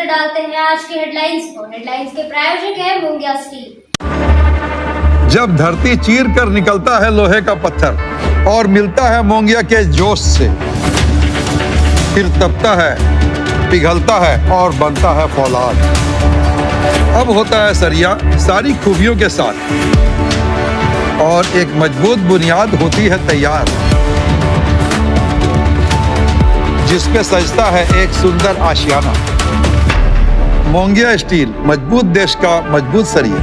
नजर डालते हैं आज के हेडलाइंस को। हेडलाइंस के प्रायोजक है मोंगिया स्टील। जब धरती चीर कर निकलता है लोहे का पत्थर और मिलता है मोंगिया के जोश से, फिर तपता है, पिघलता है और बनता है फौलाद। अब होता है सरिया सारी खूबियों के साथ और एक मजबूत बुनियाद होती है तैयार, जिस पे सजता है एक सुंदर आशियाना। मोंगिया स्टील, मजबूत देश का मजबूत सरिया।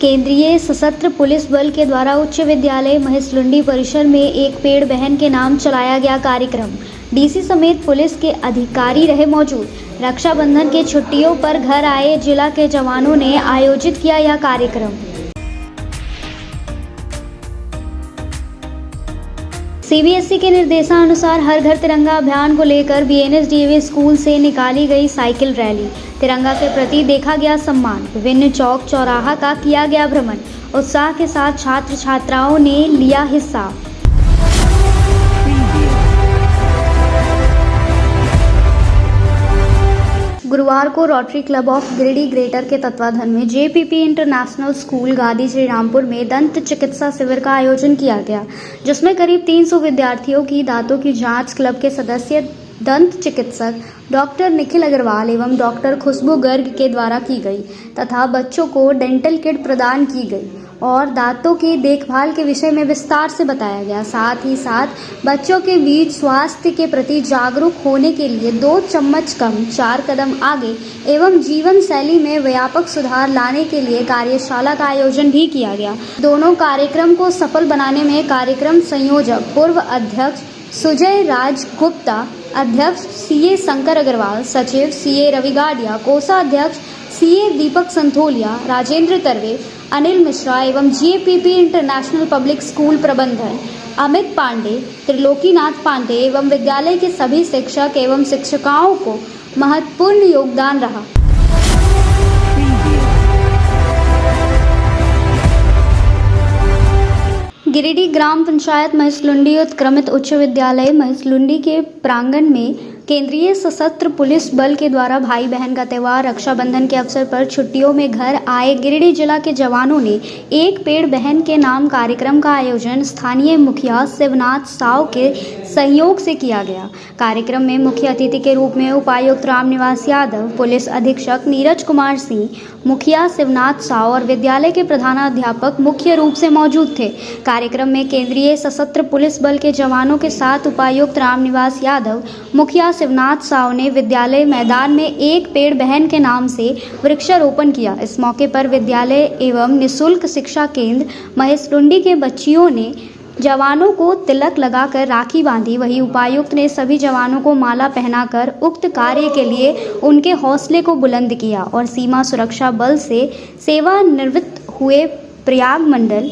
केंद्रीय सशस्त्र पुलिस बल के द्वारा उच्च विद्यालय महेशलुंडी परिसर में एक पेड़ बहन के नाम चलाया गया कार्यक्रम। डीसी समेत पुलिस के अधिकारी रहे मौजूद। रक्षाबंधन के छुट्टियों पर घर आए जिला के जवानों ने आयोजित किया यह कार्यक्रम। सीबीएसई के निर्देशानुसार हर घर तिरंगा अभियान को लेकर बीएनएसडीए स्कूल से निकाली गई साइकिल रैली। तिरंगा के प्रति देखा गया सम्मान। विभिन्न चौक चौराहा का किया गया भ्रमण। उत्साह के साथ छात्र छात्राओं ने लिया हिस्सा। गुरुवार को rotary club of Giridih greater के तत्वाधान में जेपीपी इंटरनेशनल स्कूल गादी श्री रामपुर में दंत चिकित्सा शिविर का आयोजन किया गया, जिसमें करीब 300 विद्यार्थियों की दांतों की जांच क्लब के सदस्य दंत चिकित्सक डॉक्टर निखिल अग्रवाल एवं डॉक्टर खुशबू गर्ग के द्वारा की गई तथा बच्चों को डेंटल किट प्रदान की गई और दांतों की देखभाल के विषय में विस्तार से बताया गया। साथ ही साथ बच्चों के बीच स्वास्थ्य के प्रति जागरूक होने के लिए 2 चम्मच कम 4 कदम आगे एवं जीवन शैली में व्यापक सुधार लाने के लिए कार्यशाला का आयोजन भी किया गया। दोनों कार्यक्रम को सफल बनाने में कार्यक्रम संयोजक पूर्व अध्यक्ष सुजय राज गुप्ता, अध्यक्ष सीए शंकर अग्रवाल, सचिव सीए रवि गाडिया, कोषाध्यक्ष सीए दीपक संथोलिया, राजेंद्र तरवे, अनिल मिश्रा एवं जीएपीपी इंटरनेशनल पब्लिक स्कूल प्रबंधन अमित पांडे, त्रिलोकीनाथ पांडे एवं विद्यालय के सभी शिक्षक एवं शिक्षिकाओं को महत्वपूर्ण योगदान रहा। गिरिडीह ग्राम पंचायत महेशलुंडी उत्क्रमित उच्च विद्यालय महेशलुंडी के प्रांगण में केंद्रीय सशस्त्र पुलिस बल के द्वारा भाई बहन का त्यौहार रक्षाबंधन के अवसर पर छुट्टियों में घर आए गिरिडीह जिला के जवानों ने एक पेड़ बहन के नाम कार्यक्रम का आयोजन स्थानीय मुखिया शिवनाथ साव के सहयोग से किया गया। कार्यक्रम में मुख्य अतिथि के रूप में उपायुक्त रामनिवास यादव, पुलिस अधीक्षक नीरज कुमार सिंह, मुखिया शिवनाथ साव और विद्यालय के प्रधानाध्यापक मुख्य रूप से मौजूद थे। कार्यक्रम में केंद्रीय सशस्त्र पुलिस बल के जवानों के साथ उपायुक्त रामनिवास यादव, मुखिया शिवनाथ साव ने विद्यालय मैदान में एक पेड़ बहन के नाम से वृक्षारोपण किया। इस मौके पर विद्यालय एवं निःशुल्क शिक्षा केंद्र महेशलुंडी के बच्चियों ने जवानों को तिलक लगाकर राखी बांधी। वहीं उपायुक्त ने सभी जवानों को माला पहनाकर उक्त कार्य के लिए उनके हौसले को बुलंद किया और सीमा सुरक्षा बल से सेवानिवृत्त हुए प्रयाग मंडल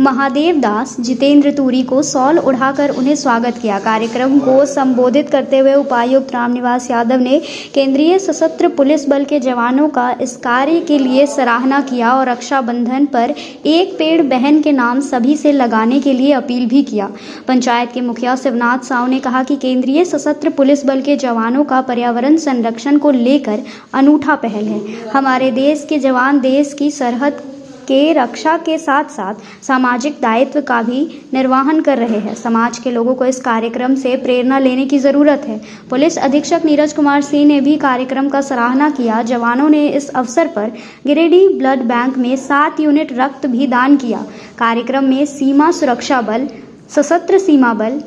महादेव दास जितेंद्र तूरी को शॉल उड़ाकर उन्हें स्वागत किया। कार्यक्रम को संबोधित करते हुए उपायुक्त रामनिवास यादव ने केंद्रीय सशस्त्र पुलिस बल के जवानों का इस कार्य के लिए सराहना किया और रक्षाबंधन पर एक पेड़ बहन के नाम सभी से लगाने के लिए अपील भी किया। पंचायत के मुखिया शिवनाथ साव ने कहा कि केंद्रीय सशस्त्र पुलिस बल के जवानों का पर्यावरण संरक्षण को लेकर अनूठा पहल है। हमारे देश के जवान देश की सरहद के रक्षा के साथ साथ सामाजिक दायित्व का भी निर्वहन कर रहे हैं। समाज के लोगों को इस कार्यक्रम से प्रेरणा लेने की ज़रूरत है। पुलिस अधीक्षक नीरज कुमार सिंह ने भी कार्यक्रम का सराहना किया। जवानों ने इस अवसर पर गिरिडीह ब्लड बैंक में 7 यूनिट रक्त भी दान किया। कार्यक्रम में सीमा सुरक्षा बल, सशस्त्र सीमा बल,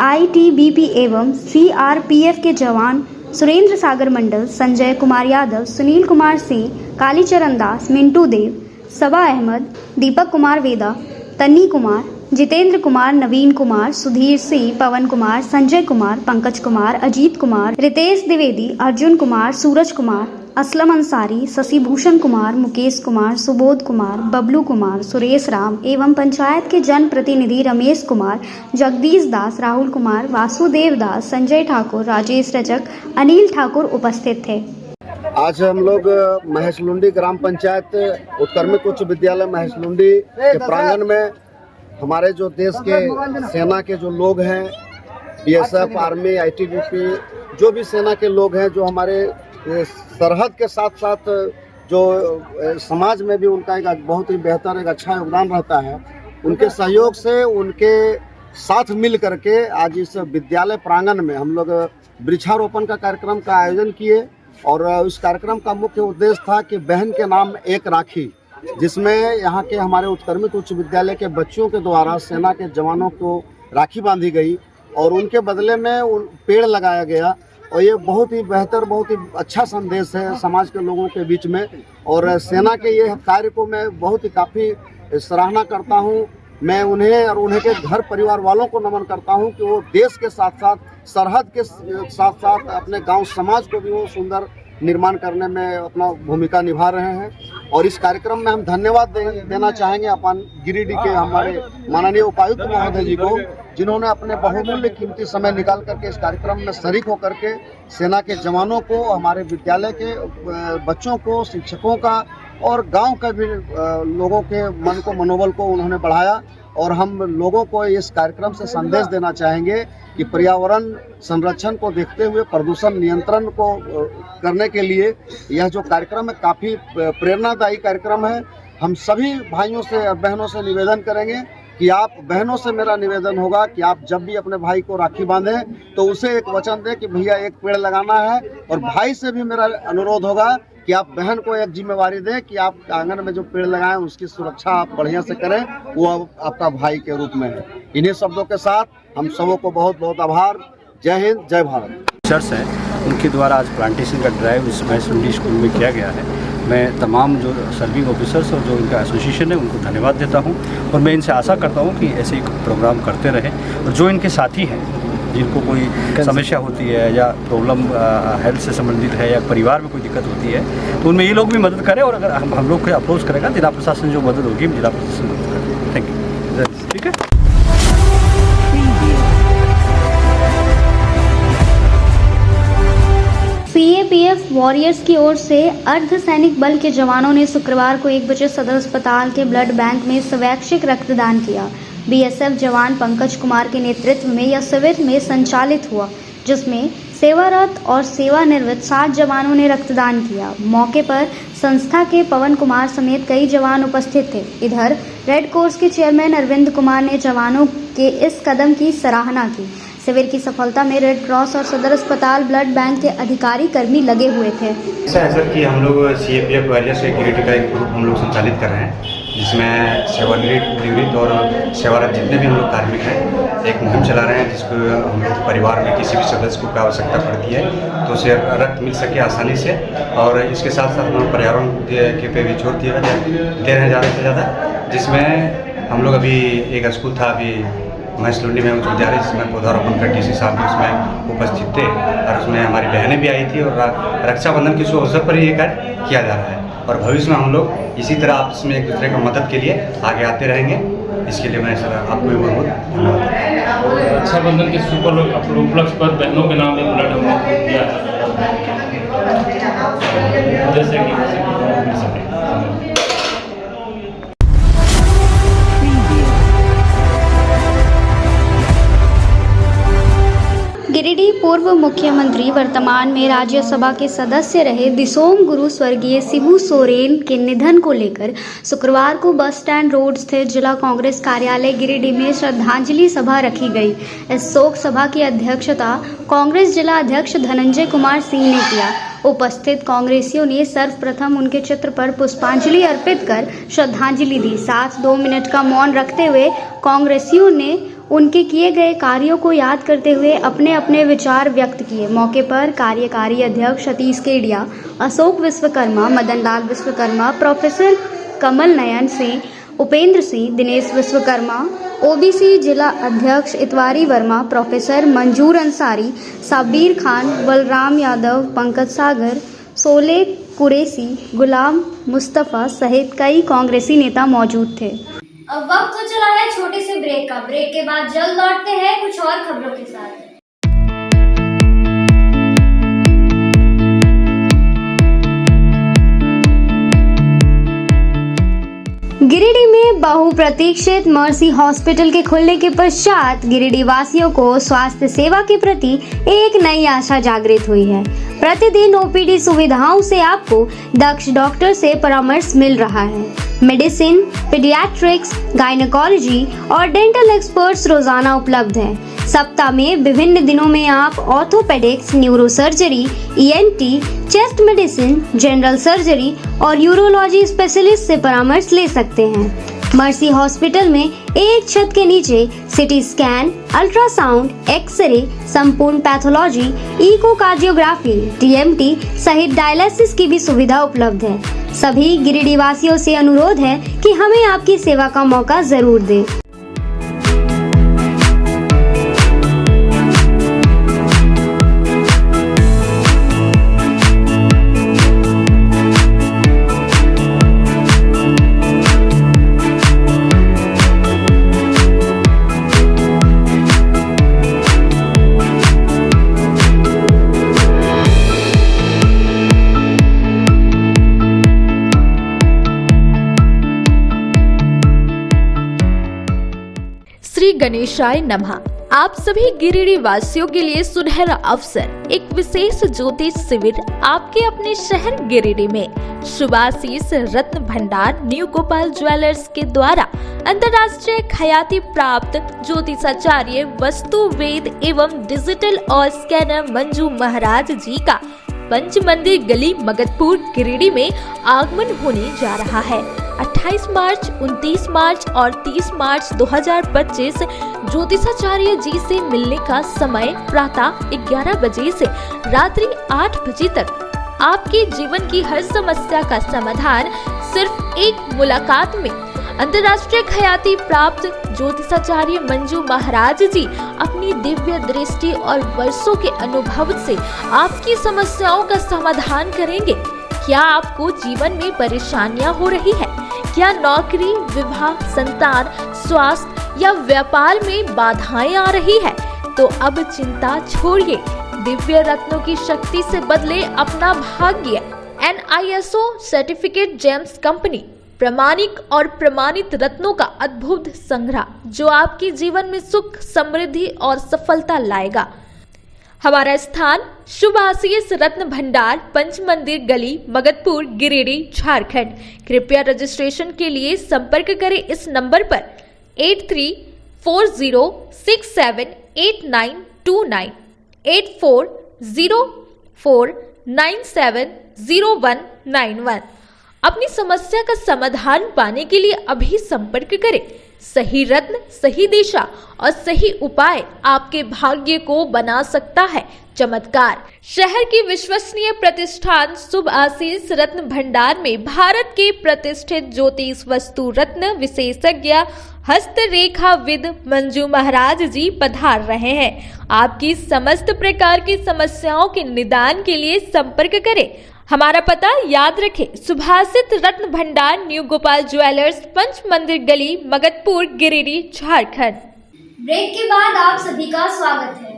आईटीबीपी एवं सीआरपीएफ के जवान सुरेंद्र सागर मंडल, संजय कुमार यादव, सुनील कुमार सिंह, कालीचरण दास, मिंटू देव, सबा अहमद, दीपक कुमार वेदा, तन्नी कुमार, जितेंद्र कुमार, नवीन कुमार, सुधीर सिंह, पवन कुमार, संजय कुमार, पंकज कुमार, अजीत कुमार, रितेश द्विवेदी, अर्जुन कुमार, सूरज कुमार, असलम अंसारी, शशिभूषण कुमार, मुकेश कुमार, सुबोध कुमार, बबलू कुमार, सुरेश राम एवं पंचायत के जनप्रतिनिधि रमेश कुमार, जगदीश दास, राहुल कुमार, वासुदेव दास, संजय ठाकुर, राजेश रजक, अनिल ठाकुर उपस्थित थे। आज हम लोग महेशलुंडी ग्राम पंचायत उत्क्रमित उच्च विद्यालय महेशलुंडी के प्रांगण में हमारे जो देश के सेना के जो लोग हैं बीएसएफ, आर्मी, आईटीबीपी, जो भी सेना के लोग हैं, जो हमारे सरहद के साथ साथ जो समाज में भी उनका एक बहुत ही बेहतर एक अच्छा योगदान रहता है, उनके सहयोग से, उनके साथ मिल करके आज इस विद्यालय प्रांगण में हम लोग वृक्षारोपण का कार्यक्रम का आयोजन किए। और इस कार्यक्रम का मुख्य उद्देश्य था कि बहन के नाम एक राखी, जिसमें यहाँ के हमारे उत्क्रमित उच्च विद्यालय के बच्चों के द्वारा सेना के जवानों को राखी बांधी गई और उनके बदले में पेड़ लगाया गया। और ये बहुत ही बेहतर, बहुत ही अच्छा संदेश है समाज के लोगों के बीच में। और सेना के ये कार्य को मैं बहुत ही काफ़ी सराहना करता हूँ। मैं उन्हें और उन्हें के घर परिवार वालों को नमन करता हूँ कि वो देश के साथ साथ, सरहद के साथ साथ अपने गांव समाज को भी वो सुंदर निर्माण करने में अपना भूमिका निभा रहे हैं। और इस कार्यक्रम में हम धन्यवाद देना चाहेंगे अपन गिरिडीह के हमारे माननीय उपायुक्त महोदय जी को, जिन्होंने अपने बहुमूल्य कीमती समय निकाल करके इस कार्यक्रम में शरीक होकर के सेना के जवानों को, हमारे विद्यालय के बच्चों को, शिक्षकों का और गांव के भी लोगों के मन को, मनोबल को उन्होंने बढ़ाया। और हम लोगों को इस कार्यक्रम से संदेश देना चाहेंगे कि पर्यावरण संरक्षण को देखते हुए प्रदूषण नियंत्रण को करने के लिए यह जो कार्यक्रम है काफ़ी प्रेरणादायी कार्यक्रम है। हम सभी भाइयों से और बहनों से निवेदन करेंगे कि आप, बहनों से मेरा निवेदन होगा कि आप जब भी अपने भाई को राखी बांधें तो उसे एक वचन दें कि भैया एक पेड़ लगाना है। और भाई से भी मेरा अनुरोध होगा कि आप बहन को एक जिम्मेवारी दें कि आप आंगन में जो पेड़ लगाएं उसकी सुरक्षा आप बढ़िया से करें, वो आपका भाई के रूप में है। इन्हीं शब्दों के साथ हम सबों को बहुत बहुत आभार। जय हिंद, जय भारत। टीचर्स हैं, उनके द्वारा आज प्लांटेशन का ड्राइव इस महसुंडी स्कूल में किया गया है। मैं तमाम जो सर्विंग ऑफिसर्स और जो इनका एसोसिएशन है उनको धन्यवाद देता हूं। और मैं इनसे आशा करता हूं कि ऐसे ही प्रोग्राम करते रहें। और जो इनके साथी हैं, जिनको कोई समस्या होती है या प्रॉब्लम हेल्थ से संबंधित है या परिवार में कोई दिक्कत होती है, तो उनमें ये लोग भी मदद करें। और अगर हम लोग को अप्रोच करेगा, जिला प्रशासन जो मदद होगी, जिला प्रशासन मदद करें। Thank you. ठीक है। सीएपीएफ वॉरियर्स की ओर से अर्धसैनिक बल के जवानों ने शुक्रवार को 1 बजे सदर अस्पताल के ब्लड बैंक में स्वैच्छिक रक्तदान किया। बीएसएफ जवान पंकज कुमार के नेतृत्व में यह शिविर में संचालित हुआ, जिसमें सेवारत और सेवानिवृत्त 7 जवानों ने रक्तदान किया। मौके पर संस्था के पवन कुमार समेत कई जवान उपस्थित थे। इधर रेड क्रॉस के चेयरमैन अरविंद कुमार ने जवानों के इस कदम की सराहना की। शिविर की सफलता में रेड क्रॉस और सदर अस्पताल ब्लड बैंक के अधिकारी कर्मी लगे हुए थे। ऐसा है सर कि हम लोग सीएपीएफ वॉरियर्स के गिरिडीह का एक ग्रुप हम लोग संचालित कर रहे हैं, जिसमें सेवानिवृत्त और सेवारत जितने भी हम लोग कार्मिक हैं एक मुहिम चला रहे हैं, जिसको हम लोग परिवार में किसी भी सदस्य को आवश्यकता पड़ती है तो उसे रक्त मिल सके आसानी से। और इसके साथ साथ हम लोग पर्यावरण के पे भी जोर दे रहे हैं ज़्यादा से ज़्यादा, जिसमें हम लोग अभी एक स्कूल था अभी महसुंडी में उच्च विद्यालय, जिसमें पौधारोपण का डीसी साहब भी उसमें उपस्थित थे। और उसमें हमारी बहनें भी आई थी। और रक्षाबंधन के शुभ अवसर पर ये कार्य किया जा रहा है। और भविष्य में हम लोग इसी तरह आपस में एक दूसरे का मदद के लिए आगे आते रहेंगे। इसके लिए मैं सर आपको भी बहुत बहुत धन्यवाद। रक्षाबंधन के शुभ उपलक्ष्य पर बहनों के नाम एक ब्लड हम दिया है, जैसे कि गिरिडीह पूर्व मुख्यमंत्री वर्तमान में राज्यसभा के सदस्य रहे दिसोम गुरु स्वर्गीय शिबू सोरेन के निधन को लेकर शुक्रवार को बस स्टैंड रोड स्थित जिला कांग्रेस कार्यालय गिरिडीह में श्रद्धांजलि सभा रखी गई। इस शोक सभा की अध्यक्षता कांग्रेस जिला अध्यक्ष धनंजय कुमार सिंह ने किया। उपस्थित कांग्रेसियों ने सर्वप्रथम उनके चित्र पर पुष्पांजलि अर्पित कर श्रद्धांजलि दी। साथ 2 मिनट का मौन रखते हुए कांग्रेसियों ने उनके किए गए कार्यों को याद करते हुए अपने अपने विचार व्यक्त किए। मौके पर कार्यकारी अध्यक्ष सतीश केडिया, अशोक विश्वकर्मा, मदन लाल विश्वकर्मा, प्रोफेसर कमल नयन सिंह, उपेंद्र सिंह, दिनेश विश्वकर्मा, ओबीसी जिला अध्यक्ष इतवारी वर्मा, प्रोफेसर मंजूर अंसारी, साबिर खान, बलराम यादव, पंकज सागर, सोले कुरैशी, गुलाम मुस्तफ़ा सहित कई कांग्रेसी नेता मौजूद थे। अब वक्त हो चला है छोटे से ब्रेक का। ब्रेक के बाद जल्द लौटते हैं कुछ और खबरों के साथ। गिरिडीह में बहुप्रतीक्षित मर्सी हॉस्पिटल के खुलने के पश्चात गिरिडीह वासियों को स्वास्थ्य सेवा के प्रति एक नई आशा जागृत हुई है। प्रतिदिन ओपीडी सुविधाओं से आपको दक्ष डॉक्टर से परामर्श मिल रहा है। मेडिसिन, पीडियाट्रिक्स, गायनेकोलॉजी और डेंटल एक्सपर्ट्स रोजाना उपलब्ध हैं। सप्ताह में विभिन्न दिनों में आप orthopaedics, neurosurgery, ENT, chest medicine, general surgery और यूरोलॉजी स्पेशलिस्ट से परामर्श ले सकते हैं। मर्सी हॉस्पिटल में एक छत के नीचे सिटी स्कैन, अल्ट्रासाउंड, एक्सरे, संपूर्ण पैथोलॉजी, इकोकार्डियोग्राफी, टीएमटी सहित डायलिसिस की भी सुविधा उपलब्ध है। सभी गिरिडीह वासियों से अनुरोध है कि हमें आपकी सेवा का मौका जरूर दें। श्री गणेशाय नमः। आप सभी गिरिडीह वासियों के लिए सुनहरा अवसर, एक विशेष ज्योतिष शिविर आपके अपने शहर गिरिडीह में शुभाशीष रत्न भंडार न्यू गोपाल ज्वेलर्स के द्वारा अंतर्राष्ट्रीय ख्याति प्राप्त ज्योतिषाचार्य, वस्तु वेद एवं डिजिटल और स्कैनर मंजू महाराज जी का पंच मंदिर गली मगधपुर गिरिडीह में आगमन होने जा रहा है। 28 मार्च, 29 मार्च और 30 मार्च 2025 ज्योतिषाचार्य जी से मिलने का समय प्रातः 11 बजे से रात्रि 8 बजे तक। आपके जीवन की हर समस्या का समाधान सिर्फ एक मुलाकात में। अंतर्राष्ट्रीय ख्याति प्राप्त ज्योतिषाचार्य मंजू महाराज जी अपनी दिव्य दृष्टि और वर्षों के अनुभव से आपकी समस्याओं का समाधान करेंगे। क्या आपको जीवन में परेशानियां हो रही है? क्या नौकरी, विवाह, संतान, स्वास्थ्य या व्यापार में बाधाएं आ रही है? तो अब चिंता छोड़िए, दिव्य रत्नों की शक्ति से बदले अपना भाग्य। NISO सर्टिफिकेट जेम्स कंपनी प्रामाणिक और प्रमाणित रत्नों का अद्भुत संग्रह जो आपके जीवन में सुख, समृद्धि और सफलता लाएगा। हमारा स्थान शुभाशीष रत्न भंडार, पंच मंदिर गली, मगधपुर, गिरिडीह, झारखंड। कृपया रजिस्ट्रेशन के लिए संपर्क करें इस नंबर पर 8340678929 8404970191। अपनी समस्या का समाधान पाने के लिए अभी संपर्क करें। सही रत्न, सही दिशा और सही उपाय आपके भाग्य को बना सकता है चमत्कार। शहर की विश्वसनीय प्रतिष्ठान शुभाशीष रत्न भंडार में भारत के प्रतिष्ठित ज्योतिष वस्तु रत्न विशेषज्ञ हस्तरेखाविद मंजू महाराज जी पधार रहे हैं। आपकी समस्त प्रकार की समस्याओं के निदान के लिए संपर्क करें। हमारा पता याद रखें, शुभाशीष रत्न भंडार, न्यू गोपाल ज्वेलर्स, पंच मंदिर गली, मगधपुर, गिरिडीह, झारखंड। ब्रेक के बाद आप सभी का स्वागत है।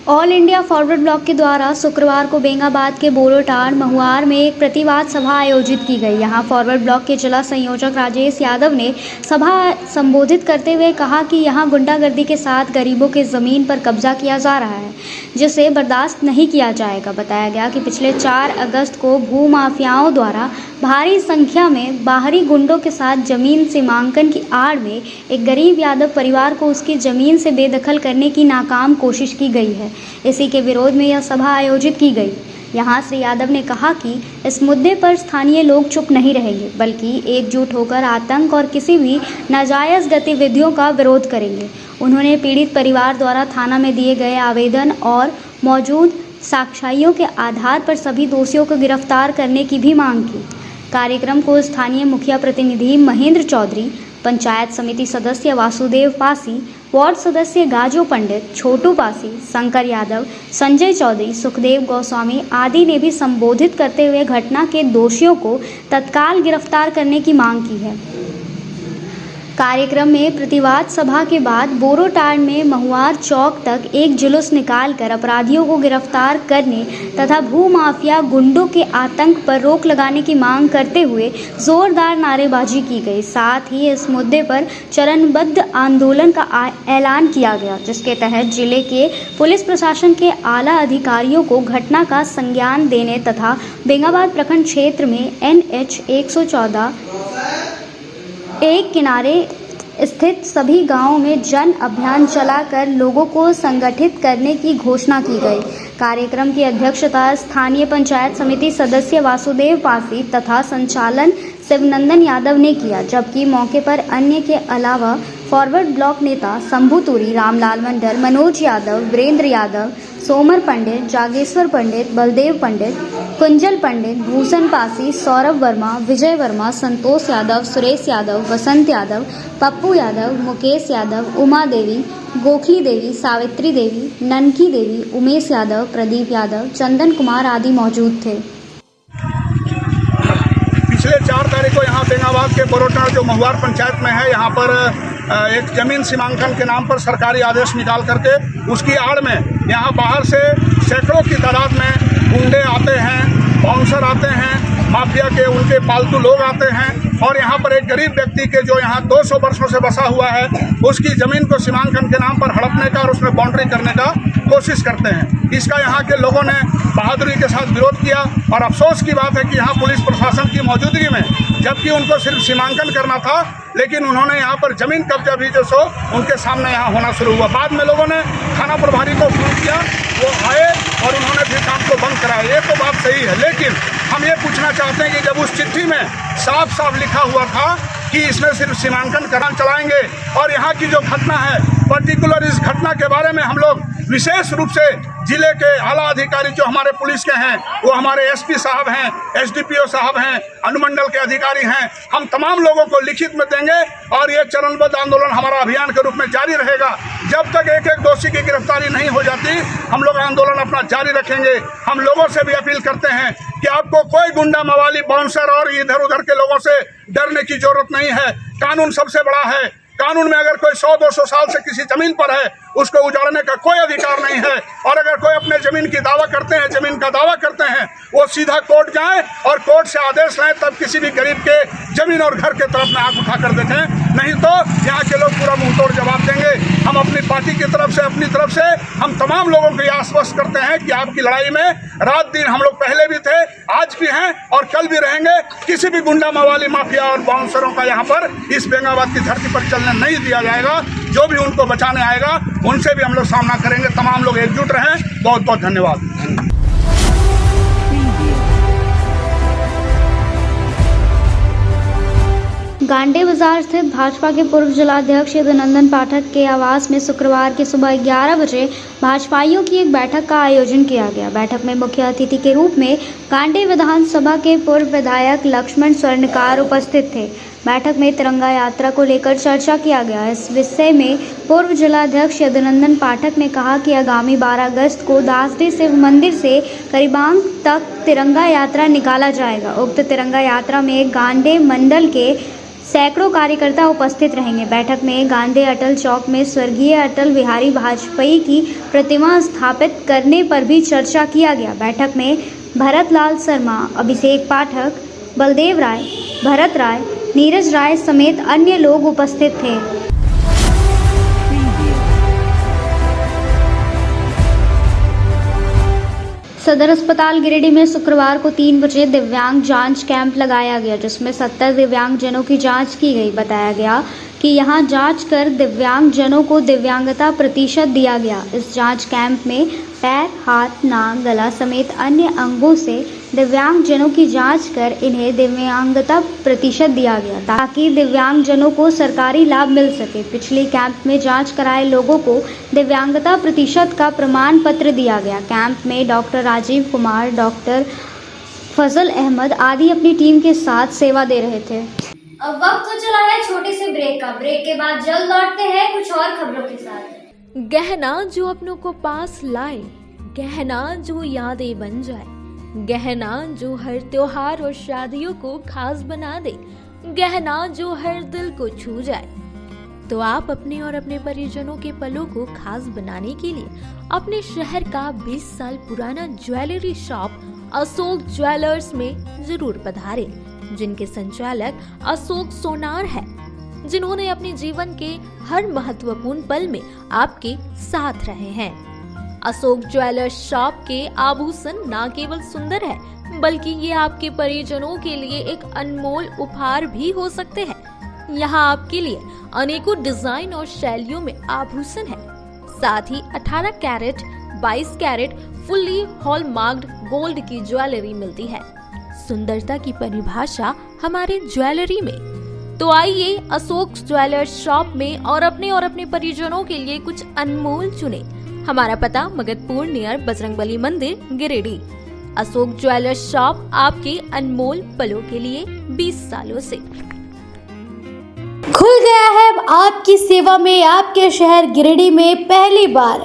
ऑल इंडिया फॉरवर्ड ब्लॉक के द्वारा शुक्रवार को बेंगाबाद के बोरोटाड़ महुआर में एक प्रतिवाद सभा आयोजित की गई। यहां फॉरवर्ड ब्लॉक के जिला संयोजक राजेश यादव ने सभा संबोधित करते हुए कहा कि यहां गुंडागर्दी के साथ गरीबों की ज़मीन पर कब्जा किया जा रहा है, जिसे बर्दाश्त नहीं किया जाएगा। बताया गया कि पिछले 4 अगस्त को भूमाफियाओं द्वारा भारी संख्या में बाहरी गुंडों के साथ जमीन सीमांकन की आड़ में एक गरीब यादव परिवार को उसकी ज़मीन से बेदखल करने की नाकाम कोशिश की गई है। इसी के विरोध में यह सभा आयोजित की गई। यहाँ श्री यादव ने कहा कि इस मुद्दे पर स्थानीय लोग चुप नहीं रहेंगे, बल्कि एकजुट होकर आतंक और किसी भी नाजायज़ गतिविधियों का विरोध करेंगे। उन्होंने पीड़ित परिवार द्वारा थाना में दिए गए आवेदन और मौजूद साक्ष्यों के आधार पर सभी दोषियों को गिरफ्तार करने की भी मांग की। कार्यक्रम को स्थानीय मुखिया प्रतिनिधि महेंद्र चौधरी, पंचायत समिति सदस्य वासुदेव पासी, वार्ड सदस्य गाजो पंडित, छोटू पासी, शंकर यादव, संजय चौधरी, सुखदेव गोस्वामी आदि ने भी संबोधित करते हुए घटना के दोषियों को तत्काल गिरफ्तार करने की मांग की है। कार्यक्रम में प्रतिवाद सभा के बाद बोरोटांड में महुआर चौक तक एक जुलूस निकालकर अपराधियों को गिरफ्तार करने तथा भूमाफिया गुंडों के आतंक पर रोक लगाने की मांग करते हुए जोरदार नारेबाजी की गई। साथ ही इस मुद्दे पर चरणबद्ध आंदोलन का ऐलान किया गया, जिसके तहत जिले के पुलिस प्रशासन के आला अधिकारियों को घटना का संज्ञान देने तथा बेंगाबाद प्रखंड क्षेत्र में NH 114 एक किनारे स्थित सभी गांवों में जन अभियान चलाकर लोगों को संगठित करने की घोषणा की गई। कार्यक्रम की अध्यक्षता स्थानीय पंचायत समिति सदस्य वासुदेव पासी तथा संचालन शिवनंदन यादव ने किया, जबकि मौके पर अन्य के अलावा फॉरवर्ड ब्लॉक नेता शंभू तुरी, रामलाल मंडल, मनोज यादव, वीरेंद्र यादव, सोमर पंडित, जागेश्वर पंडित, बलदेव पंडित, कुंजल पंडित, भूषण पासी, सौरभ वर्मा, विजय वर्मा, संतोष यादव, सुरेश यादव, वसंत यादव, पप्पू यादव, मुकेश यादव, उमा देवी, गोखली देवी, सावित्री देवी, ननकी देवी, उमेश यादव, प्रदीप यादव, चंदन कुमार आदि मौजूद थे। पिछले 4 तारीख को यहाँ बेंगाबाद के बोरोटांड जो महुआर पंचायत में है, यहाँ पर एक जमीन सीमांकन के नाम पर सरकारी आदेश निकाल करके उसकी आड़ में यहाँ बाहर से सैकड़ों की तादाद में गुंडे आते हैं, बाउंसर आते हैं, माफिया के उनके पालतू लोग आते हैं और यहाँ पर एक गरीब व्यक्ति के जो यहाँ 200 वर्षों से बसा हुआ है उसकी ज़मीन को सीमांकन के नाम पर हड़पने का और उसमें बाउंड्री करने का कोशिश करते हैं। इसका यहाँ के लोगों ने बहादुरी के साथ विरोध किया और अफसोस की बात है कि यहाँ पुलिस प्रशासन की मौजूदगी में, जबकि उनको सिर्फ सीमांकन करना था, लेकिन उन्होंने यहाँ पर ज़मीन कब्जा भी जो सो उनके सामने यहाँ होना शुरू हुआ। बाद में लोगों ने थाना प्रभारी को फोन किया, वो आए और उन्होंने फिर काम को बंद कराया। ये तो बात सही है, लेकिन हम ये पूछना चाहते हैं कि जब उस चिट्ठी में साफ साफ लिखा हुआ था कि इसमें सिर्फ सीमांकन करार चलाएंगे और यहाँ की जो घटना है पर्टिकुलर इस घटना के बारे में हम लोग विशेष रूप से जिले के आला अधिकारी जो हमारे पुलिस के हैं, वो हमारे SP साहब हैं, SDPO साहब हैं, अनुमंडल के अधिकारी हैं, हम तमाम लोगों को लिखित में देंगे और ये चरणबद्ध आंदोलन हमारा अभियान के रूप में जारी रहेगा। जब तक एक एक दोषी की गिरफ्तारी नहीं हो जाती हम लोग आंदोलन अपना जारी रखेंगे। हम लोगों से भी अपील करते हैं कि आपको कोई गुंडा मवाली बाउंसर और इधर उधर के लोगों से डरने की जरूरत नहीं है। कानून सबसे बड़ा है। कानून में अगर कोई 100-200 साल से किसी जमीन पर है उसको उजाड़ने का कोई अधिकार नहीं है। और अगर कोई अपने जमीन की दावा करते हैं, जमीन का दावा करते हैं, वो सीधा कोर्ट जाएं और कोर्ट से आदेश लें, तब किसी भी गरीब के जमीन और घर के तरफ में आंख उठाकर देखें। नहीं तो यहाँ के लोग पूरा मुंहतोड़ जवाब देंगे। हम अपनी पार्टी की तरफ से, अपनी तरफ से हम तमाम लोगों को यह आश्वस्त करते हैं कि आपकी लड़ाई में रात दिन हम लोग पहले भी थे, आज भी हैं और कल भी रहेंगे। किसी भी गुंडा मवाली माफिया और बाउंसरों का यहाँ पर इस बेंगाबाद की धरती पर चलने नहीं दिया जाएगा। जो भी उनको बचाने आएगा उनसे भी हम लोग सामना करेंगे। तमाम लोग एकजुट रहें। बहुत बहुत धन्यवाद। गांडे बाजार स्थित भाजपा के पूर्व जिलाध्यक्ष यदुनंदन पाठक के आवास में शुक्रवार की सुबह 11 बजे भाजपाइयों की एक बैठक का आयोजन किया गया। बैठक में मुख्य अतिथि के रूप में गांडे विधानसभा के पूर्व विधायक लक्ष्मण स्वर्णकार उपस्थित थे। बैठक में तिरंगा यात्रा को लेकर चर्चा किया गया। इस विषय में पूर्व जिलाध्यक्ष यदुनंदन पाठक ने कहा कि आगामी 12 अगस्त को दासडी शिव मंदिर से करीबांग तक तिरंगा यात्रा निकाला जाएगा। उक्त तिरंगा यात्रा में गांडे मंडल के सैकड़ों कार्यकर्ता उपस्थित रहेंगे। बैठक में गांधे अटल चौक में स्वर्गीय अटल बिहारी वाजपेयी की प्रतिमा स्थापित करने पर भी चर्चा किया गया। बैठक में भरत लाल शर्मा, अभिषेक पाठक, बलदेव राय, भरत राय, नीरज राय समेत अन्य लोग उपस्थित थे। सदर अस्पताल गिरिडीह में शुक्रवार को 3 बजे दिव्यांग जांच कैंप लगाया गया, जिसमें 70 दिव्यांग जनों की जांच की गई। बताया गया कि यहां जांच कर दिव्यांग जनों को दिव्यांगता प्रतिशत दिया गया। इस जांच कैंप में पैर, हाथ, नाक, गला समेत अन्य अंगों से दिव्यांग जनों की जांच कर इन्हें दिव्यांगता प्रतिशत दिया गया, ताकि दिव्यांग जनों को सरकारी लाभ मिल सके। पिछले कैंप में जांच कराए लोगों को दिव्यांगता प्रतिशत का प्रमाण पत्र दिया गया। कैंप में डॉक्टर राजीव कुमार, डॉक्टर फजल अहमद आदि अपनी टीम के साथ सेवा दे रहे थे। अब वक्त हो चला है छोटे से ब्रेक का। ब्रेक के बाद जल्द लौटते हैं कुछ और खबरों के साथ। गहना जो अपनों को पास लाए, गहना जो यादें बन जाए, गहना जो हर त्योहार और शादियों को खास बना दे, गहना जो हर दिल को छू जाए। तो आप अपने और अपने परिजनों के पलों को खास बनाने के लिए अपने शहर का 20 साल पुराना ज्वेलरी शॉप अशोक ज्वेलर्स में जरूर पधारें, जिनके संचालक अशोक सोनार है, जिन्होंने अपने जीवन के हर महत्वपूर्ण पल में आपके साथ रहे हैं। अशोक ज्वेलर्स शॉप के आभूषण न केवल सुंदर है, बल्कि ये आपके परिजनों के लिए एक अनमोल उपहार भी हो सकते हैं। यहाँ आपके लिए अनेकों डिजाइन और शैलियों में आभूषण है। साथ ही 18 कैरेट, 22 कैरेट फुल्ली हॉलमार्क्ड गोल्ड की ज्वेलरी मिलती है। सुंदरता की परिभाषा हमारे ज्वेलरी में। तो आइए अशोक ज्वेलर्स शॉप में और अपने परिजनों के लिए कुछ अनमोल चुने। हमारा पता मगधपुर नियर बजरंगबली मंदिर, गिरिडीह। अशोक ज्वेलर्स शॉप आपके अनमोल पलों के लिए 20 सालों से। खुल गया है आपकी सेवा में आपके शहर गिरिडीह में पहली बार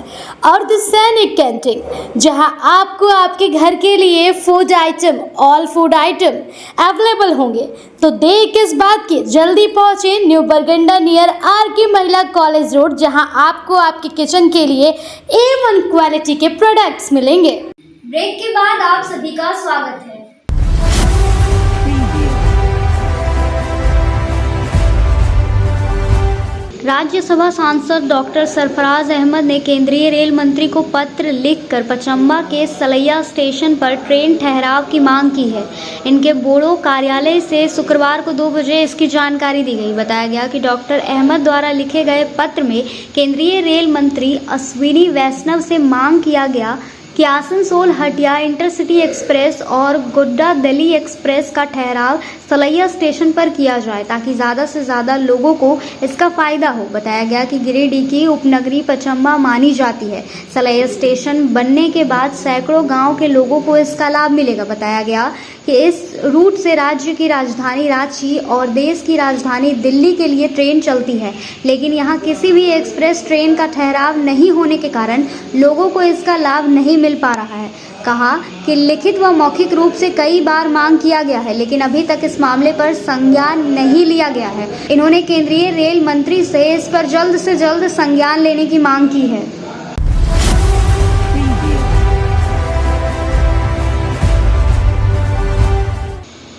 अर्धसैनिक कैंटीन, जहां आपको आपके घर के लिए food item, all food item available होंगे। तो देर किस बात की, जल्दी पहुंचे न्यू बरगंडा नियर आर.के. महिला कॉलेज रोड, जहां आपको आपके किचन के लिए A1 क्वालिटी के प्रोडक्ट्स मिलेंगे। ब्रेक के बाद आप सभी का स्वागत है। राज्यसभा सांसद डॉक्टर सरफराज अहमद ने केंद्रीय रेल मंत्री को पत्र लिखकर पचम्बा के सलैया स्टेशन पर ट्रेन ठहराव की मांग की है। इनके बोड़ो कार्यालय से शुक्रवार को 2 बजे इसकी जानकारी दी गई। बताया गया कि डॉक्टर अहमद द्वारा लिखे गए पत्र में केंद्रीय रेल मंत्री अश्विनी वैष्णव से मांग किया गया कि आसनसोल हटिया इंटरसिटी एक्सप्रेस और गोड्डा दिल्ली एक्सप्रेस का ठहराव सलैया स्टेशन पर किया जाए, ताकि ज़्यादा से ज़्यादा लोगों को इसका फ़ायदा हो। बताया गया कि गिरिडीह की उपनगरी पचम्बा मानी जाती है। सलैया स्टेशन बनने के बाद सैकड़ों गांव के लोगों को इसका लाभ मिलेगा। बताया गया कि इस रूट से राज्य की राजधानी रांची और देश की राजधानी दिल्ली के लिए ट्रेन चलती है, लेकिन यहाँ किसी भी एक्सप्रेस ट्रेन का ठहराव नहीं होने के कारण लोगों को इसका लाभ नहीं मिल पा रहा है। कहा कि लिखित व मौखिक रूप से कई बार मांग किया गया है, लेकिन अभी तक इस मामले पर संज्ञान नहीं लिया गया है। इन्होंने केंद्रीय रेल मंत्री से इस पर जल्द से जल्द संज्ञान लेने की मांग की है।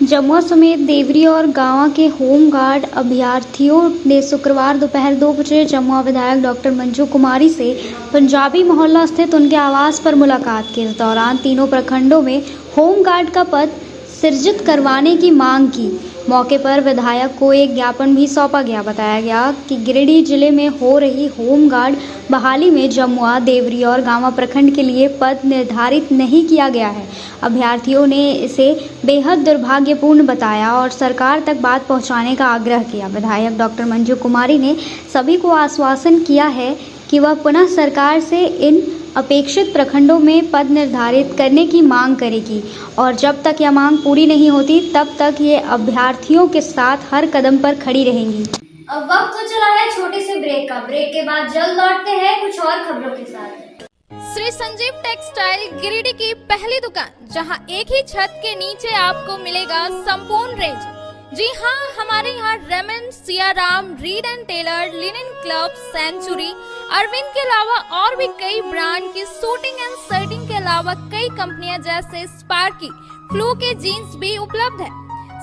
जमुआ समेत देवरी और गांवा के होमगार्ड अभ्यर्थियों ने शुक्रवार दोपहर 2 बजे जमुआ विधायक डॉक्टर मंजू कुमारी से पंजाबी मोहल्ला स्थित उनके आवास पर मुलाकात की। इस दौरान तीनों प्रखंडों में होमगार्ड का पद सृजित करवाने की मांग की। मौके पर विधायक को एक ज्ञापन भी सौंपा गया। बताया गया कि गिरिडीह जिले में हो रही होमगार्ड बहाली में जमुआ, देवरी और गांवा प्रखंड के लिए पद निर्धारित नहीं किया गया है। अभ्यर्थियों ने इसे बेहद दुर्भाग्यपूर्ण बताया और सरकार तक बात पहुंचाने का आग्रह किया। विधायक डॉक्टर मंजू कुमारी ने सभी को आश्वासन किया है कि वह पुनः सरकार से इन अपेक्षित प्रखंडों में पद निर्धारित करने की मांग करेगी और जब तक यह मांग पूरी नहीं होती तब तक ये अभ्यर्थियों के साथ हर कदम पर खड़ी रहेंगी। अब वक्त हो चला है छोटे से ब्रेक का। ब्रेक के बाद जल्द लौटते हैं कुछ और खबरों के साथ। श्री संजीव टेक्सटाइल गिरिडीह की पहली दुकान, जहां एक ही छत के नीचे आपको मिलेगा संपूर्ण रेंज। जी हाँ, हमारे यहाँ Raymond, Siyaram, Reid and Taylor, Linen Club, Century, Arvind के अलावा और भी कई ब्रांड की सूटिंग एंड शर्टिंग के अलावा कई कंपनियां जैसे स्पार्की, फ्लू के जीन्स भी उपलब्ध है।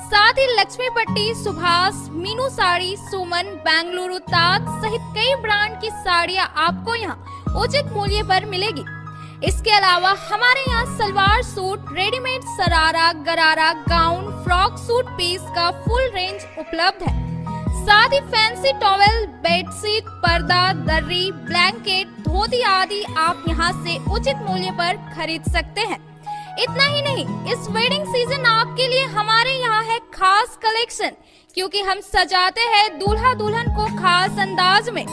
साथ ही लक्ष्मी पट्टी, सुभाष, मीनू साड़ी, सुमन, बेंगलुरु ताज सहित कई ब्रांड की साड़ियां आपको यहाँ उचित मूल्य पर मिलेगी। इसके अलावा हमारे यहाँ सलवार सूट, रेडीमेड सरारा, गरारा, गाउन, फ्रॉक सूट पीस का फुल रेंज उपलब्ध है। साथ ही फैंसी टॉवेल, बेडशीट, पर्दा, दर्री, ब्लैंकेट, धोती आदि आप यहाँ से उचित मूल्य पर खरीद सकते हैं। इतना ही नहीं, इस वेडिंग सीजन आपके लिए हमारे यहाँ है खास कलेक्शन, क्योंकि हम सजाते हैं दूल्हा दुल्हन को खास अंदाज में।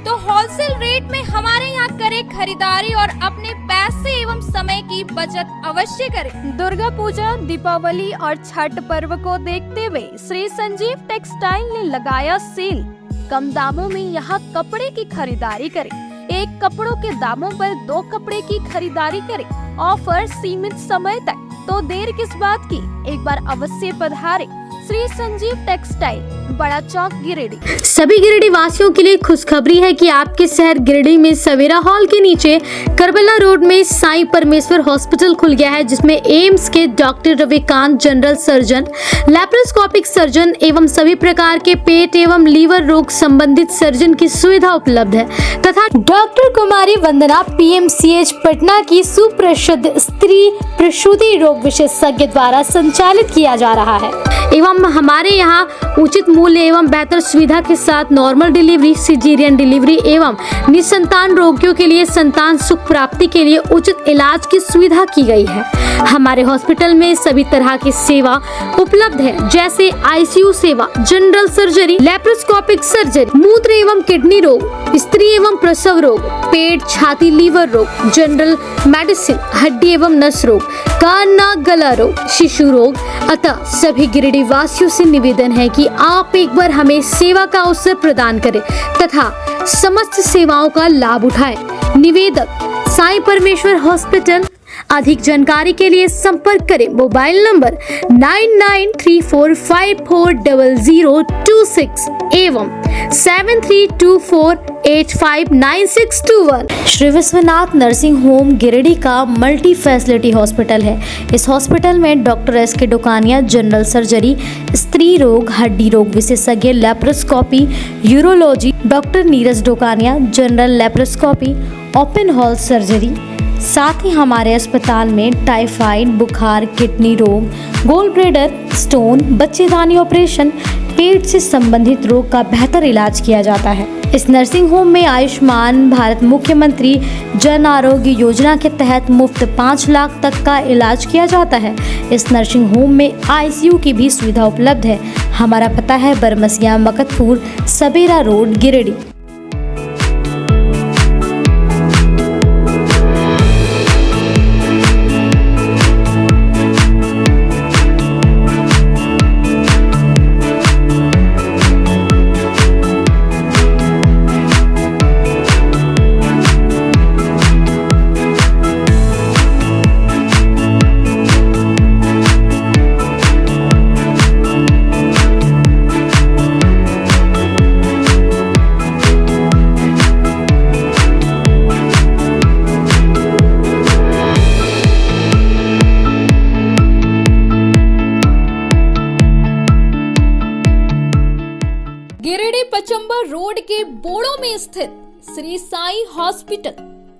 तो होलसेल रेट में हमारे यहाँ करें खरीदारी और अपने पैसे एवं समय की बचत अवश्य करें। दुर्गा पूजा, दीपावली और छठ पर्व को देखते हुए श्री संजीव टेक्सटाइल ने लगाया सेल। कम दामों में यहाँ कपड़े की खरीदारी करें। एक कपड़ों के दामों पर 2 कपड़े की खरीदारी करें। ऑफर सीमित समय तक, तो देर किस बात की, एक बार अवश्य पधारें। श्री संजीव टेक्सटाइल, बड़ा चौक, गिरिडीह। सभी गिरिडीह वासियों के लिए खुशखबरी है कि आपके शहर गिरिडीह में सवेरा हॉल के नीचे करबला रोड में साईं परमेश्वर हॉस्पिटल खुल गया है, जिसमें एम्स के doctor Ravikant, general surgeon, laparoscopic surgeon एवं सभी प्रकार के पेट एवं लीवर रोग संबंधित सर्जन की सुविधा उपलब्ध है तथा डॉक्टर कुमारी वंदना PMCH पटना की सुप्रसिद्ध स्त्री प्रसूति रोग विशेषज्ञ द्वारा संचालित किया जा रहा है एवं हमारे यहाँ उचित मूल्य एवं बेहतर सुविधा के साथ नॉर्मल डिलीवरी, सिजेरियन डिलीवरी एवं निसंतान रोगियों के लिए संतान सुख प्राप्ति के लिए उचित इलाज की सुविधा की गई है। हमारे हॉस्पिटल में सभी तरह की सेवा उपलब्ध है, जैसे ICU सेवा, जनरल सर्जरी, लैप्रोस्कोपिक सर्जरी, मूत्र एवं किडनी रोग, स्त्री एवं प्रसव रोग, पेट, छाती, लीवर रोग, जनरल मेडिसिन, हड्डी एवं नस रोग, कान, नाक, गला रोग, शिशु रोग। अतः सभी गिरिडीह वासियों से निवेदन है कि आप एक बार हमें सेवा का अवसर प्रदान करें तथा समस्त सेवाओं का लाभ उठाएं। निवेदक साईं परमेश्वर हॉस्पिटल। अधिक जानकारी के लिए संपर्क करें मोबाइल नंबर 9934540026 एवं 7324859621। श्री विश्वनाथ नर्सिंग होम गिरिडीह का मल्टी फैसिलिटी हॉस्पिटल है। इस हॉस्पिटल में doctor SK Dokania, general surgery, स्त्री रोग, हड्डी रोग विशेषज्ञ, laparoscopy, urology, doctor Neeraj Dokania, general laparoscopy, open hall surgery. साथ ही हमारे अस्पताल में टाइफाइड, बुखार, किडनी रोग, गोल्ड ब्लैडर, स्टोन, बच्चेदानी ऑपरेशन, पेट से संबंधित रोग का बेहतर इलाज किया जाता है। इस नर्सिंग होम में आयुष्मान भारत मुख्यमंत्री जन आरोग्य योजना के तहत मुफ्त 5 लाख तक का इलाज किया जाता है। इस नर्सिंग होम में ICU की भी सुविधा उपलब्ध है। हमारा पता है बरमसिया, मकतपुर, सबेरा रोड, गिरिडीह। गिरिडीह पचंबर रोड के बोड़ो में स्थित श्री साईं हॉस्पिटल।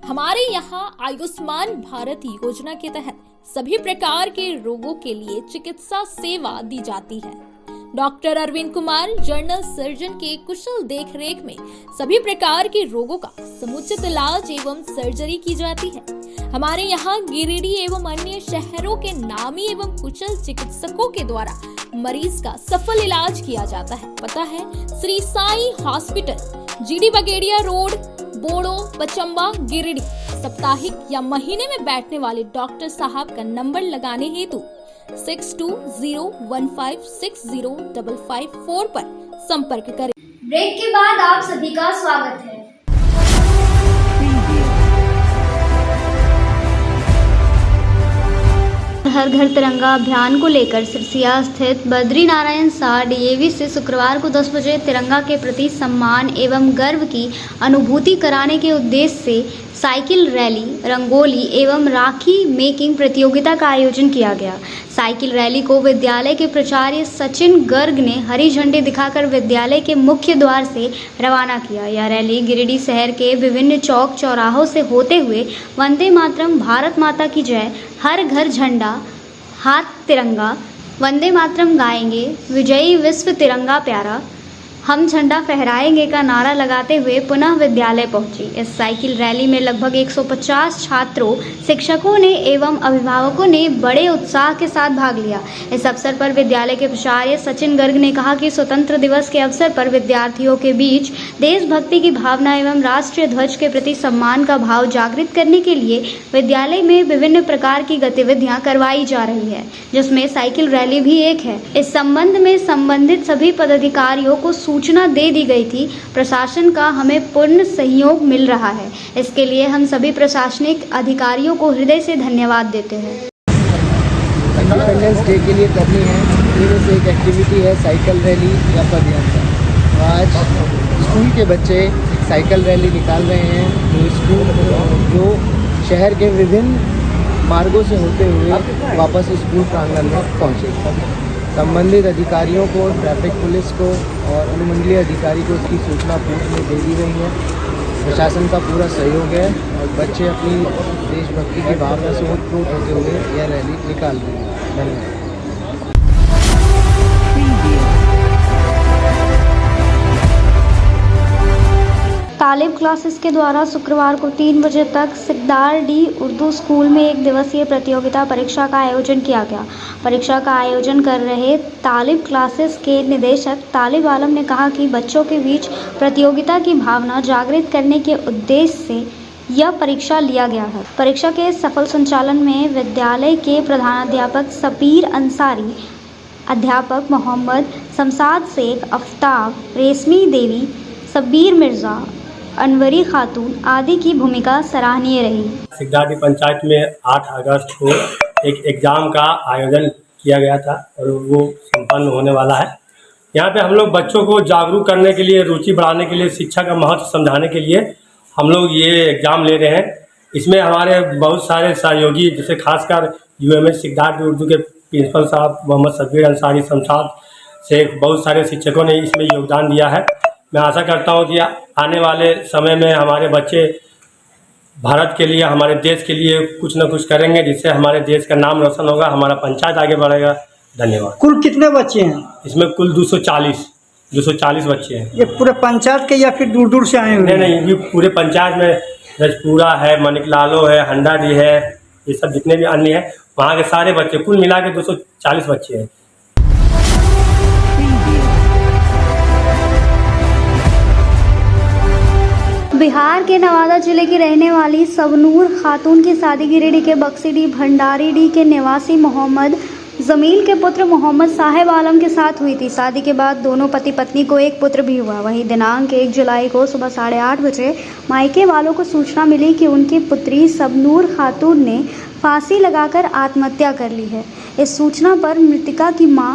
हमारे यहाँ आयुष्मान भारत योजना के तहत सभी प्रकार के रोगों के लिए चिकित्सा सेवा दी जाती है। Doctor Arvind Kumar, general surgeon के कुशल देखरेख में सभी प्रकार के रोगों का समुचित इलाज एवं सर्जरी की जाती है। हमारे यहाँ गिरिडीह एवं अन्य शहरों के नामी एवं कुशल चिकित्सकों के द्वारा मरीज का सफल इलाज किया जाता है। पता है Shri Sai hospital, GD Bagedia road, Bodo, Pachamba, Giridih. साप्ताहिक या महीने में बैठने वाले डॉक्टर साहब का नंबर लगाने हेतु 6201560554 पर संपर्क करें। ब्रेक के बाद आप सभी का स्वागत है। हर घर तिरंगा अभियान को लेकर सिरसिया स्थित बद्री नारायण शाह DAV से शुक्रवार को 10 बजे तिरंगा के प्रति सम्मान एवं गर्व की अनुभूति कराने के उद्देश्य से साइकिल रैली, रंगोली एवं राखी मेकिंग प्रतियोगिता का आयोजन किया गया। साइकिल रैली को विद्यालय के प्राचार्य सचिन गर्ग ने हरी झंडी दिखाकर विद्यालय के मुख्य द्वार से रवाना किया। यह रैली गिरिडीह शहर के विभिन्न चौक चौराहों से होते हुए वंदे मातरम, भारत माता की जय, हर घर झंडा, हाथ तिरंगा, वंदे मातरम गाएंगे, विजयी विश्व तिरंगा प्यारा, हम झंडा फहराएंगे का नारा लगाते हुए पुनः विद्यालय पहुंची। इस साइकिल रैली में लगभग 150 छात्रों, शिक्षकों ने एवं अभिभावकों ने बड़े उत्साह के साथ भाग लिया। इस अवसर पर विद्यालय के प्राचार्य सचिन गर्ग ने कहा कि स्वतंत्र दिवस के अवसर पर विद्यार्थियों के बीच देशभक्ति की भावना एवं राष्ट्रीय ध्वज के प्रति सम्मान का भाव जागृत करने के लिए विद्यालय में विभिन्न प्रकार की गतिविधियां करवाई जा रही है, जिसमें साइकिल रैली भी एक है। इस संबंध में संबंधित सभी पदाधिकारियों को सूचना दे दी गई थी। प्रशासन का हमें पूर्ण सहयोग मिल रहा है। इसके लिए हम सभी प्रशासनिक अधिकारियों को हृदय से धन्यवाद देते हैं। इंडिपेंडेंस डे के लिए करनी है उन्हीं में से एक एक्टिविटी है साइकिल रैली या पदयात्रा। तो आज स्कूल के बच्चे एक साइकिल रैली निकाल रहे हैं जो शहर के विभिन्न मार्गों से होते हुए वापस स्कूल प्रांगण में पहुँचे। संबंधित अधिकारियों को, ट्रैफिक पुलिस को और अनुमंडलीय अधिकारी को इसकी सूचना पूर्व में दे दी गई है। प्रशासन का पूरा सहयोग है और बच्चे अपनी देशभक्ति की भावना से ओतप्रोत होते हुए यह रैली निकाल रहे हैं। धन्यवाद। तालिब क्लासेस के द्वारा शुक्रवार को 3 बजे तक सिकदार डी उर्दू स्कूल में एक दिवसीय प्रतियोगिता परीक्षा का आयोजन किया गया। परीक्षा का आयोजन कर रहे तालिब क्लासेस के निदेशक तालिब आलम ने कहा कि बच्चों के बीच प्रतियोगिता की भावना जागृत करने के उद्देश्य से यह परीक्षा लिया गया है। परीक्षा के सफल संचालन में विद्यालय के प्रधानाध्यापक सपीर अंसारी, अध्यापक मोहम्मद शमशाद शेख, आफ्ताब, रेशमी देवी, सबीर मिर्ज़ा, अनवरी खातून आदि की भूमिका सराहनीय रही। सिकदार पंचायत में 8 अगस्त को एक एग्ज़ाम का आयोजन किया गया था और वो संपन्न होने वाला है। यहाँ पे हम लोग बच्चों को जागरूक करने के लिए, रुचि बढ़ाने के लिए, शिक्षा का महत्व समझाने के लिए हम लोग ये एग्ज़ाम ले रहे हैं। इसमें हमारे बहुत सारे सहयोगी, जैसे खासकर UMS सिकदार उर्दू के प्रिंसिपल साहब मोहम्मद सबीर अंसारी, शमशाद शेख, बहुत सारे शिक्षकों ने इसमें योगदान दिया है। मैं आशा करता हूं कि आने वाले समय में हमारे बच्चे भारत के लिए, हमारे देश के लिए कुछ न कुछ करेंगे, जिससे हमारे देश का नाम रोशन होगा, हमारा पंचायत आगे बढ़ेगा। धन्यवाद। कुल कितने बच्चे हैं इसमें? कुल 240 बच्चे हैं। ये पूरे पंचायत के या फिर दूर दूर से आए हुए? नहीं, ये पूरे पंचायत में रजपुरा है, मनिकलालो है, हंडाडी है, ये सब जितने भी अन्य हैं वहाँ के सारे बच्चे, कुल मिला के 240 बच्चे हैं। बिहार के नवादा जिले की रहने वाली सबनूर खातून की शादी गिरिडीह के बक्सीडीह भंडारीडीह के निवासी मोहम्मद जमील के पुत्र मोहम्मद साहिब आलम के साथ हुई थी। शादी के बाद दोनों पति पत्नी को एक पुत्र भी हुआ। वहीं दिनांक 1 जुलाई को सुबह 8:30 बजे मायके वालों को सूचना मिली कि उनकी पुत्री सबनूर खातून ने फांसी लगाकर आत्महत्या कर ली है। इस सूचना पर मृतका की मां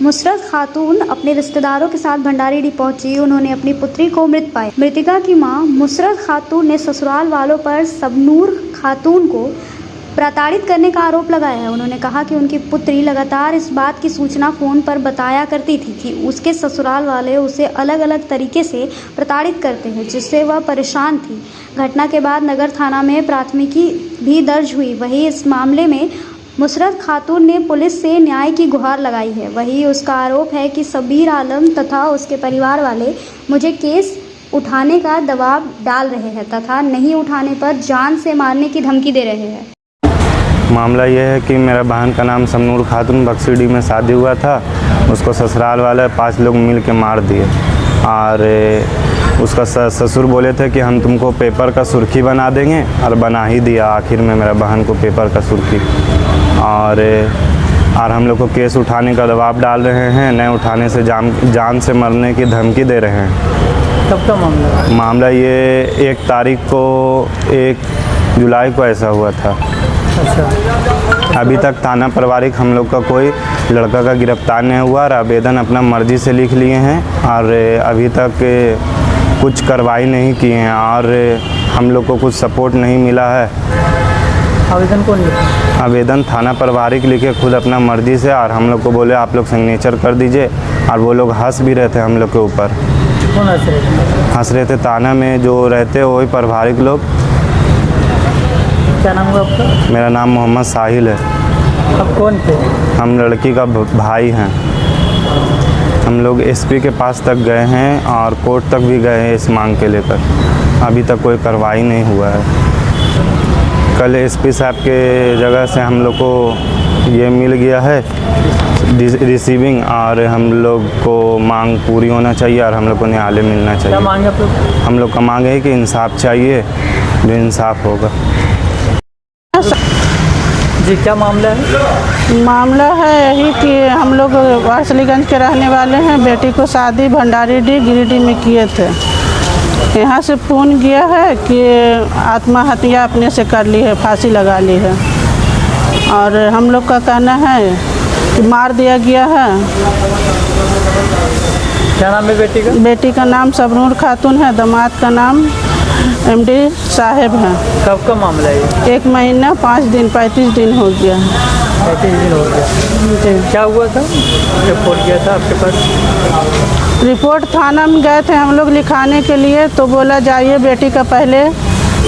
मुसरत खातून अपने रिश्तेदारों के साथ भंडारीडीह पहुंची। उन्होंने अपनी पुत्री को मृत पाया। मृतका की मां मुसरत खातून ने ससुराल वालों पर सबनूर खातून को प्रताड़ित करने का आरोप लगाया है। उन्होंने कहा कि उनकी पुत्री लगातार इस बात की सूचना फ़ोन पर बताया करती थी कि उसके ससुराल वाले उसे अलग अलग तरीके से प्रताड़ित करते हैं, जिससे वह परेशान थी। घटना के बाद नगर थाना में प्राथमिकी भी दर्ज हुई। वहीं इस मामले में मुसरत खातून ने पुलिस से न्याय की गुहार लगाई है। वहीं उसका आरोप है कि सबीर आलम तथा उसके परिवार वाले मुझे केस उठाने का दबाव डाल रहे हैं तथा नहीं उठाने पर जान से मारने की धमकी दे रहे हैं। मामला यह है कि मेरा बहन का नाम सबनूर खातून, बक्सीडीह में शादी हुआ था। उसको ससुराल वाले 5 लोग मिल के मार दिए और उसका ससुर बोले थे कि हम तुमको पेपर का सुर्खी बना देंगे और बना ही दिया आखिर में मेरा बहन को पेपर का सुर्खी। और हम लोग को केस उठाने का दबाव डाल रहे हैं, नहीं उठाने से जान से मरने की धमकी दे रहे हैं। कब का मामला? मामला ये 1 तारीख को 1 जुलाई को ऐसा हुआ था। अच्छा। अभी तक थाना पारिवारिक हम लोग का कोई लड़का का गिरफ्तार नहीं हुआ और आवेदन अपना मर्जी से लिख लिए हैं और अभी तक कुछ कार्रवाई नहीं किए हैं और हम लोग को कुछ सपोर्ट नहीं मिला है। आवेदन कौन लिखा? आवेदन थाना पारिवारिक लिखे खुद अपना मर्जी से और हम लोग को बोले आप लोग सिग्नेचर कर दीजिए और वो लोग हंस भी रहते हम लोग के ऊपर। कौन हंस रहे थे? हंस रहे थे थाना में जो रहते वही पारिवारिक लोग। क्या नाम हुआ आपका? मेरा नाम मोहम्मद साहिल है। आप कौन थे? हम लड़की का भाई हैं। हम लोग SP के पास तक गए हैं और कोर्ट तक भी गए हैं इस मांग के लेकर। अभी तक कोई कार्रवाई नहीं हुआ है। कल SP साहब के जगह से हम लोग को ये मिल गया है रिसीविंग और हम लोग को मांग पूरी होना चाहिए और हम लोग को न्यायालय मिलना चाहिए। क्या मांग है आप लोग? हम लोग का मांग है कि इंसाफ चाहिए, जो इंसाफ होगा। जी क्या मामला है? मामला है यही कि हम लोग वारसलीगंज के रहने वाले हैं। बेटी को शादी भंडारीडीह गिरिडीह में किए थे। यहाँ से फ़ोन गया है कि आत्महत्या अपने से कर ली है, फांसी लगा ली है। और हम लोग का कहना है कि मार दिया गया है। क्या नाम है बेटी का? बेटी का नाम सबनूर खातून है, दामाद का नाम MD साहेब है। कब का मामला है? 1 महीना 5 दिन 35 दिन हो गया। 35 दिन हो गया। क्या हुआ था जब फोन किया था आपके पास? रिपोर्ट थाना में गए थे हम लोग लिखाने के लिए, तो बोला जाइए बेटी का पहले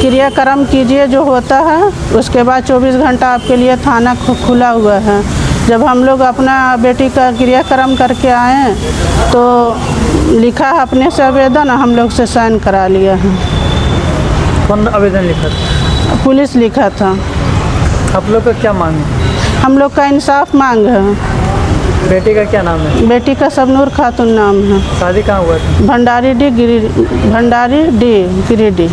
क्रियाक्रम कीजिए जो होता है, उसके बाद 24 घंटा आपके लिए थाना खुला हुआ है। जब हम लोग अपना बेटी का क्रियाक्रम करके आए तो लिखा है अपने से आवेदन, हम लोग से साइन करा लिया है। कौन आवेदन लिखा था? पुलिस लिखा था। आप लोग का क्या मांग है? हम लोग का इंसाफ मांग है। बेटी का क्या नाम है? बेटी का सबनूर खातून नाम है। शादी कहाँ हुआ था? भंडारी डी गिरिडीह।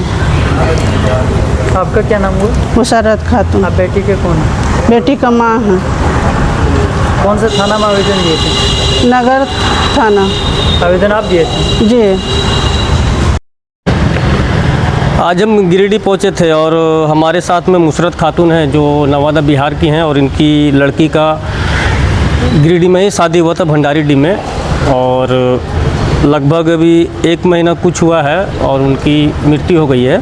आपका क्या नाम हुआ? मुसरत खातून। आप बेटी के कौन है? बेटी का माँ है। कौन से थाना में आवेदन दिए थे? नगर थाना। आवेदन आप दिए थे? जी। आज हम गिरिडीह पहुंचे थे और हमारे साथ में मुसरत खातून हैं जो नवादा बिहार की हैं और इनकी लड़की का गिरिडीह में ही शादी हुआ था, भंडारी डी में, और लगभग अभी 1 महीना कुछ हुआ है और उनकी मृत्यु हो गई है।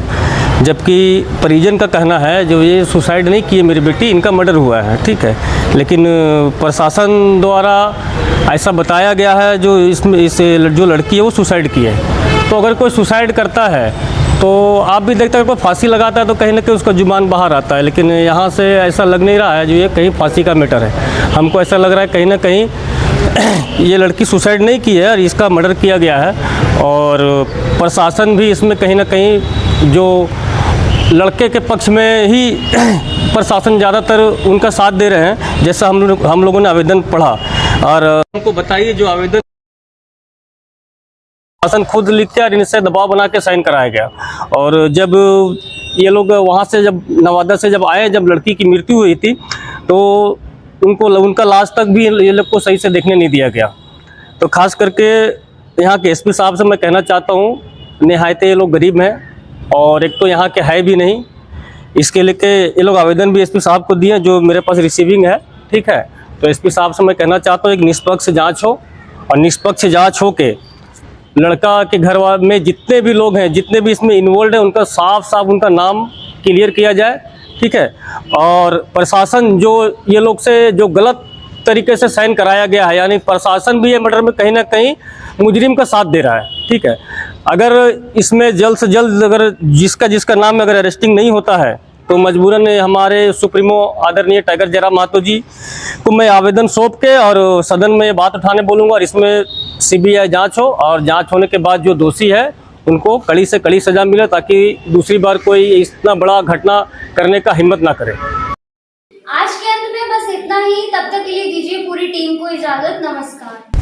जबकि परिजन का कहना है जो ये सुसाइड नहीं किए मेरी बेटी, इनका मर्डर हुआ है, ठीक है। लेकिन प्रशासन द्वारा ऐसा बताया गया है जो जो लड़की है वो सुसाइड की है। तो अगर कोई सुसाइड करता है तो आप भी देखते हैं कोई फांसी लगाता है तो कहीं ना कहीं उसका जुबान बाहर आता है, लेकिन यहाँ से ऐसा लग नहीं रहा है जो ये कहीं फांसी का मैटर है। हमको ऐसा लग रहा है कहीं ना कहीं ये लड़की सुसाइड नहीं की है और इसका मर्डर किया गया है। और प्रशासन भी इसमें कहीं ना कहीं जो लड़के के पक्ष में ही प्रशासन ज़्यादातर उनका साथ दे रहे हैं, जैसा हम लोगों ने आवेदन पढ़ा। और हमको बताइए जो आवेदन शासन खुद लिख के और इनसे दबाव बना के साइन कराया गया। और जब ये लोग वहाँ से जब नवादा से जब आए, जब लड़की की मृत्यु हुई थी, तो उनका लाश तक भी ये लोग को सही से देखने नहीं दिया गया। तो खास करके यहाँ के SP साहब से मैं कहना चाहता हूँ, निहायत ये लोग गरीब हैं और एक तो यहाँ के है भी नहीं, इसके लेके ये लोग आवेदन भी SP साहब को दिए जो मेरे पास रिसीविंग है, ठीक है। तो SP साहब से मैं कहना चाहता हूँ एक निष्पक्ष जाँच हो और निष्पक्ष जाँच हो के लड़का के घर में जितने भी लोग हैं, जितने भी इसमें इन्वॉल्व हैं, उनका साफ उनका नाम क्लियर किया जाए, ठीक है। और प्रशासन जो ये लोग से जो गलत तरीके से साइन कराया गया है, यानी प्रशासन भी ये मर्डर में कहीं ना कहीं मुजरिम का साथ दे रहा है, ठीक है। अगर इसमें जल्द से जल्द अगर जिसका नाम अगर अरेस्टिंग नहीं होता है तो मजबूरन हमारे सुप्रीमो आदरणीय टाइगर जयराम महतो जी को मैं आवेदन सौंप के और सदन में ये बात उठाने बोलूँगा और इसमें CBI जांच हो और जांच होने के बाद जो दोषी है उनको कड़ी से कड़ी सज़ा मिले ताकि दूसरी बार कोई इतना बड़ा घटना करने का हिम्मत ना करे। आज के अंत में बस इतना ही। तब तक के लिए दीजिए पूरी टीम को इजाजत। नमस्कार।